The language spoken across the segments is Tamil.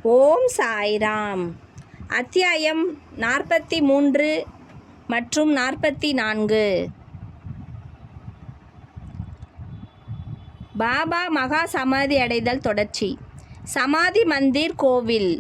ஓம் சாய்ராம். அத்தியாயம் 43 மற்றும் 44. பாபா மகா சமாதி அடைதல் தொடர்ச்சி. சமாதி மந்திர் கோவில்.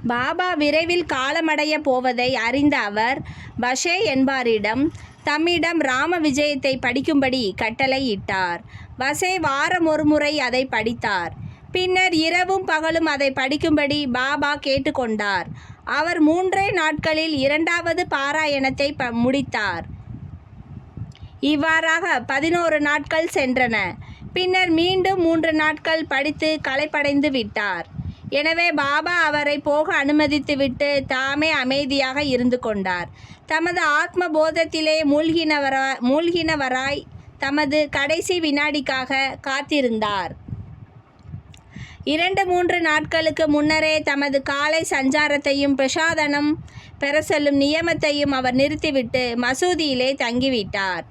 பாபா விரைவில் காலமடைய போவதை அறிந்த அவர் பஷே என்பாரிடம் தம்மிடம் ராம விஜயத்தை படிக்கும்படி கட்டளையிட்டார். பஷே வாரம் ஒரு முறை அதை படித்தார். பின்னர் இரவும் பகலும் அதை படிக்கும்படி பாபா கேட்டுக்கொண்டார். அவர் 3 நாட்களில் 2வது பாராயணத்தை முடித்தார். இவ்வாறாக 11 நாட்கள் சென்றன. பின்னர் மீண்டும் 3 நாட்கள் படித்து களைப்படைந்து விட்டார். எனவே பாபா அவரை போக அனுமதித்துவிட்டு தாமே அமைதியாக இருந்து கொண்டார். தமது ஆத்ம போதத்திலே மூழ்கினவராய் தமது கடைசி வினாடிக்காக காத்திருந்தார். 2-3 நாட்களுக்கு முன்னரே தமது காலை சஞ்சாரத்தையும் பிரசாதனம் பெற செல்லும் நியமத்தையும் அவர் நிறுத்திவிட்டு மசூதியிலே தங்கிவிட்டார்.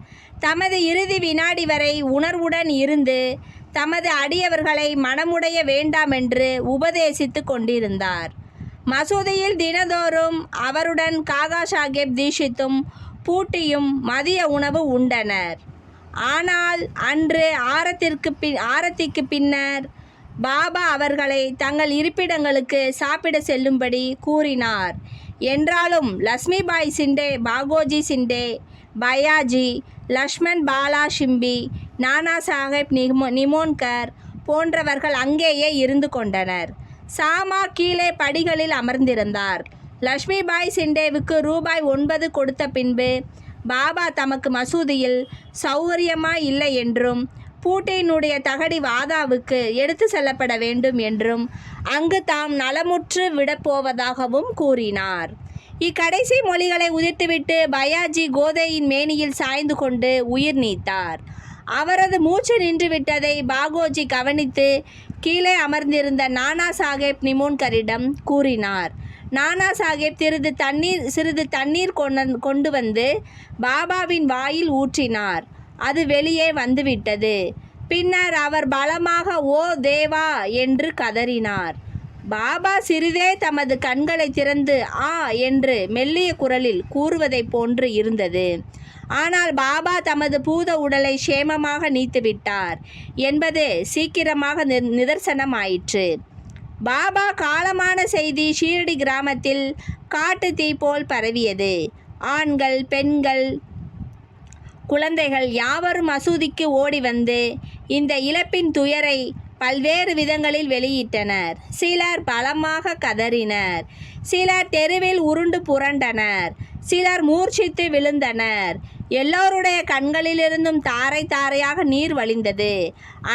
தமது இறுதி வினாடி வரை உணர்வுடன் இருந்து தமது அடியவர்களை மனமுடைய வேண்டாமென்று உபதேசித்து கொண்டிருந்தார். மசூதியில் தினதோறும் அவருடன் காகா சாஹேப் தீட்சித்தும் பூட்டியும் மதிய உணவு உண்டனர். ஆனால் அன்று ஆரத்திக்கு பின்னர் பாபா அவர்களை தங்கள் இருப்பிடங்களுக்கு சாப்பிட செல்லும்படி கூறினார். என்றாலும் லக்ஷ்மிபாய் சிண்டே, பாகோஜி சிண்டே, பயாஜி, லக்ஷ்மண் பாலா ஷிம்பி, நானா சாஹேப் நிமோன்கர் போன்றவர்கள் அங்கேயே இருந்து கொண்டனர். சாமா கீழே படிகளில் அமர்ந்திருந்தார். லக்ஷ்மிபாய் சிண்டேவுக்கு ரூபாய் 9 கொடுத்த பின்பு பாபா தமக்கு மசூதியில் சௌகரியமாய் இல்லை என்றும் பூட்டியினுடைய தகடி வாதாவுக்கு எடுத்து செல்லப்பட வேண்டும் என்றும் அங்கு தாம் நலமுற்று விடப்போவதாகவும் கூறினார். இக்கடைசி மொழிகளை உதிர்த்துவிட்டு பயாஜி கோதையின் மேனியில் சாய்ந்து கொண்டு உயிர் நீத்தார். அவரது மூச்சு நின்றுவிட்டதை பாகோஜி கவனித்து கீழே அமர்ந்திருந்த நானா சாஹேப் நிமோன்கரிடம் கூறினார். நானா சாஹேப் சிறிது தண்ணீர் கொண்டு வந்து பாபாவின் வாயில் ஊற்றினார். அது வெளியே வந்துவிட்டது. பின்னர் அவர் பலமாக ஓ தேவா என்று கதறினார். பாபா சிறிதே தமது கண்களை திறந்து ஆ என்று மெல்லிய குரலில் கூறுவதைப் போன்று இருந்தது. ஆனால் பாபா தமது பூத உடலை சேமமாக நீத்துவிட்டார் என்பது சீக்கிரமாக நிதர்சனமாயிற்று. பாபா காலமான செய்தி ஷீரடி கிராமத்தில் காட்டு தீ போல் பரவியது. ஆண்கள், பெண்கள், குழந்தைகள் யாவரும் மசூதிக்கு ஓடி வந்து இந்த இழப்பின் துயரை பல்வேறு விதங்களில் வெளியிட்டனர். சிலர் பலமாக கதறினர். சிலர் தெருவில் உருண்டு புரண்டனர். சிலர் மூர்ச்சித்து விழுந்தனர். எல்லோருடைய கண்களிலிருந்தும் தாரை தாரையாக நீர் வழிந்தது.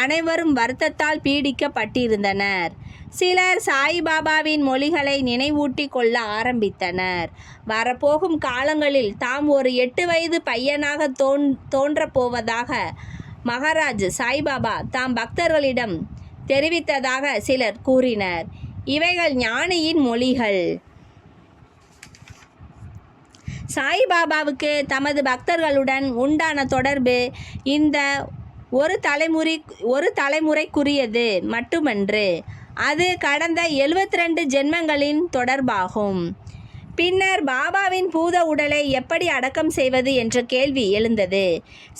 அனைவரும் வருத்தத்தால் பீடிக்கப்பட்டிருந்தனர். சிலர் சாய்பாபாவின் மொழிகளை நினைவூட்டி கொள்ள ஆரம்பித்தனர். வரப்போகும் காலங்களில் தாம் ஒரு 8 வயது பையனாக தோன்றப்போவதாக மகாராஜ் சாய்பாபா தாம் பக்தர்களிடம் தெரிவித்ததாக சிலர் கூறினர். இவைகள் ஞானியின் மொழிகள். சாய்பாபாவுக்கு தமது பக்தர்களுடன் உண்டான தொடர்பு இந்த ஒரு தலைமுறைக்குரியது மட்டுமன்று. அது கடந்த 72 ஜென்மங்களின் தொடர்பாகும். பின்னர் பாபாவின் பூத உடலை எப்படி அடக்கம் செய்வது என்ற கேள்வி எழுந்தது.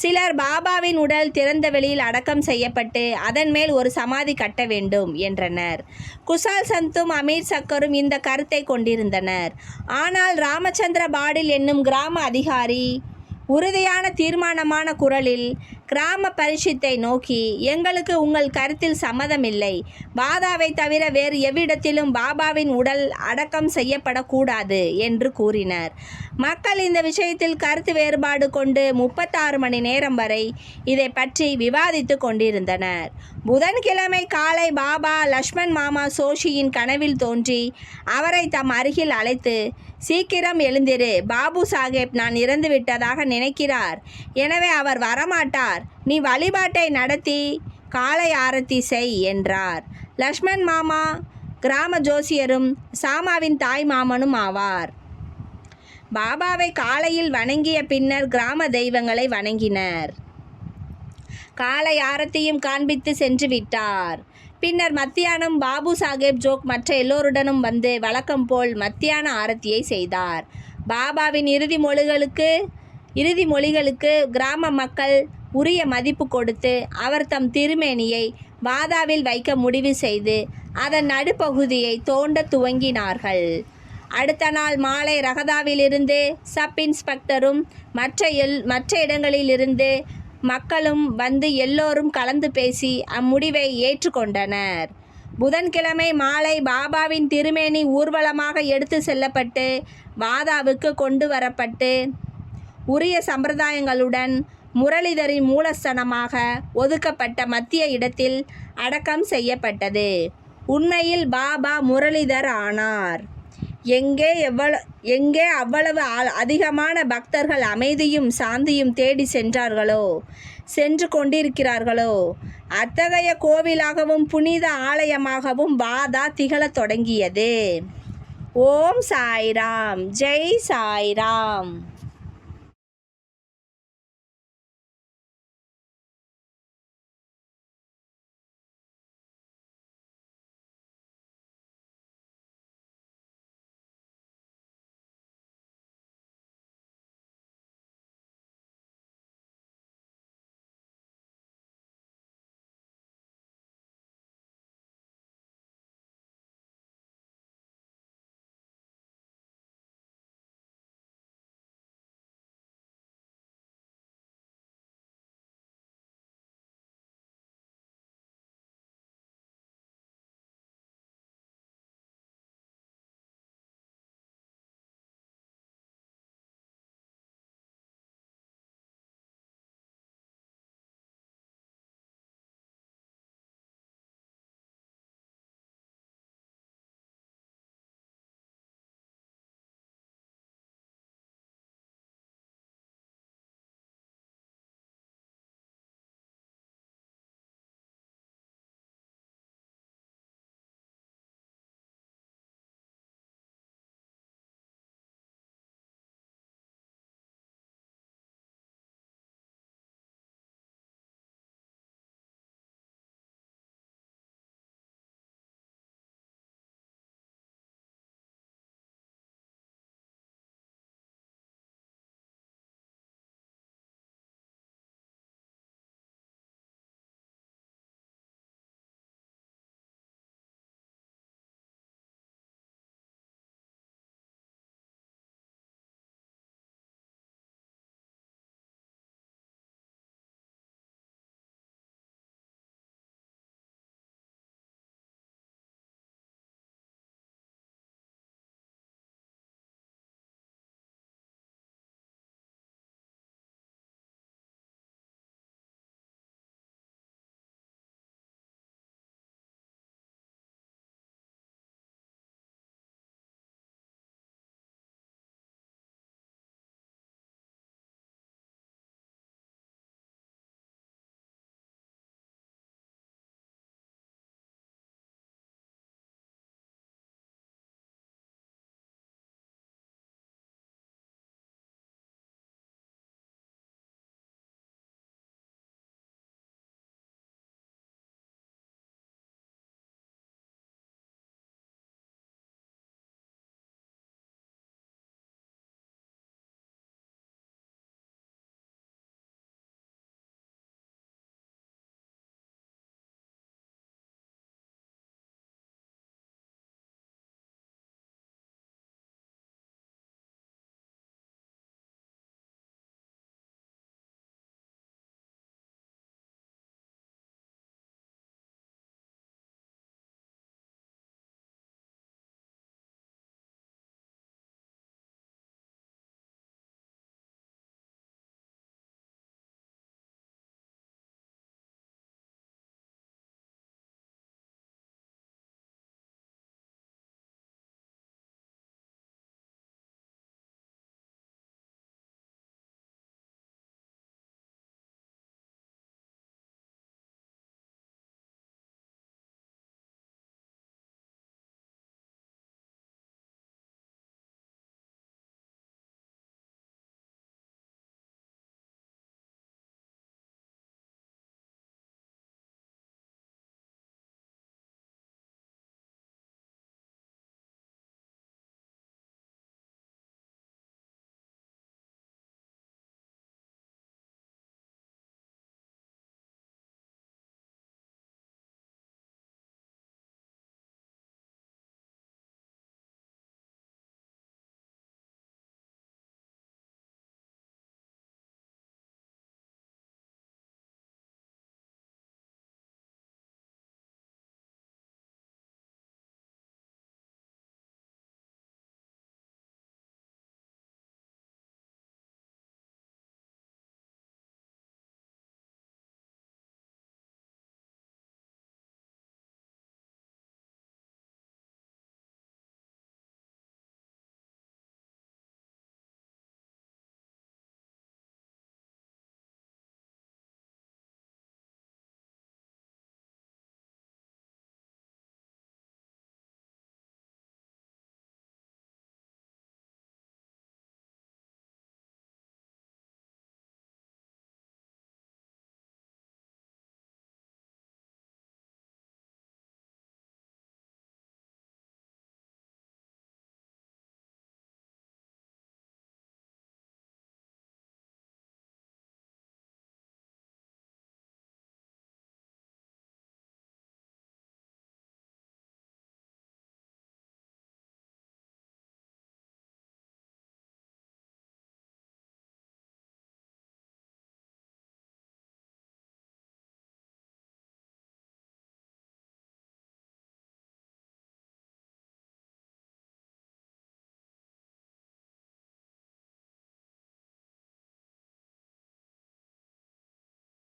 சிலர் பாபாவின் உடல் திறந்த வெளியில் அடக்கம் செய்யப்பட்டு அதன் மேல் ஒரு சமாதி கட்ட வேண்டும் என்றனர். குசால் சந்தும் அமீர் சக்கரும் இந்த கருத்தை கொண்டிருந்தனர். ஆனால் ராமச்சந்திர பாடில் என்னும் கிராம அதிகாரி உறுதியான தீர்மானமான குரலில் கிராம பரிஷத்தை நோக்கி, எங்களுக்கு உங்கள் கருத்தில் சம்மதமில்லை. பாதாவை தவிர வேறு எவ்விடத்திலும் பாபாவின் உடல் அடக்கம் செய்யப்படக்கூடாது என்று கூறினர். மக்கள் இந்த விஷயத்தில் கருத்து வேறுபாடு கொண்டு 36 மணி நேரம் வரை இதை பற்றி விவாதித்து கொண்டிருந்தனர். புதன்கிழமை காலை பாபா லக்ஷ்மண் மாமா சோஷியின் கனவில் தோன்றி அவரை தம் அருகில் அழைத்து, சீக்கிரம் எழுந்திரு, பாபு சாஹேப் நான் இறந்து விட்டதாக நினைக்கிறார். எனவே அவர் வரமாட்டார். நீ வழிபாட்டை நடத்தி காலை ஆரத்தி செய் என்றார். லக்ஷ்மண் மாமா கிராம ஜோசியரும் சாமாவின் தாய் மாமனும் ஆவார். பாபாவை காலையில் வணங்கிய பின்னர் கிராம தெய்வங்களை வணங்கினர். காலை ஆரத்தியும் காண்பித்து சென்று விட்டார். பின்னர் மத்தியானம் பாபு சாஹேப் ஜோக் மற்ற எல்லோருடனும் வந்து வழக்கம் போல் மத்தியான ஆரத்தியை செய்தார். பாபாவின் இறுதி மொழிகளுக்கு கிராம மக்கள் உரிய மதிப்பு கொடுத்து அவர் தம் திருமேனியை பாதாவில் வைக்க முடிவு செய்து அதன் நடுப்பகுதியை தோண்ட துவங்கினார்கள். அடுத்த நாள் மாலை ரகதாவிலிருந்து சப் இன்ஸ்பெக்டரும் மற்ற இடங்களிலிருந்து மக்களும் வந்து எல்லோரும் கலந்து பேசி அம்முடிவை ஏற்றுக்கொண்டனர். புதன்கிழமை மாலை பாபாவின் திருமேனி ஊர்வலமாக எடுத்து செல்லப்பட்டு பாதாவுக்கு கொண்டு வரப்பட்டு உரிய சம்பிரதாயங்களுடன் முரளிதரின் மூலஸ்தானமாக ஒதுக்கப்பட்ட மத்திய இடத்தில் அடக்கம் செய்யப்பட்டது. உண்மையில் பாபா முரளிதர் ஆனார். எங்கே அவ்வளவு அதிகமான பக்தர்கள் அமைதியும் சாந்தியும் தேடி சென்று கொண்டிருக்கிறார்களோ அத்தகைய கோவிலாகவும் புனித ஆலயமாகவும் பாதா திகழத் தொடங்கியது. ஓம் சாய்ராம். ஜெய் சாய்ராம்.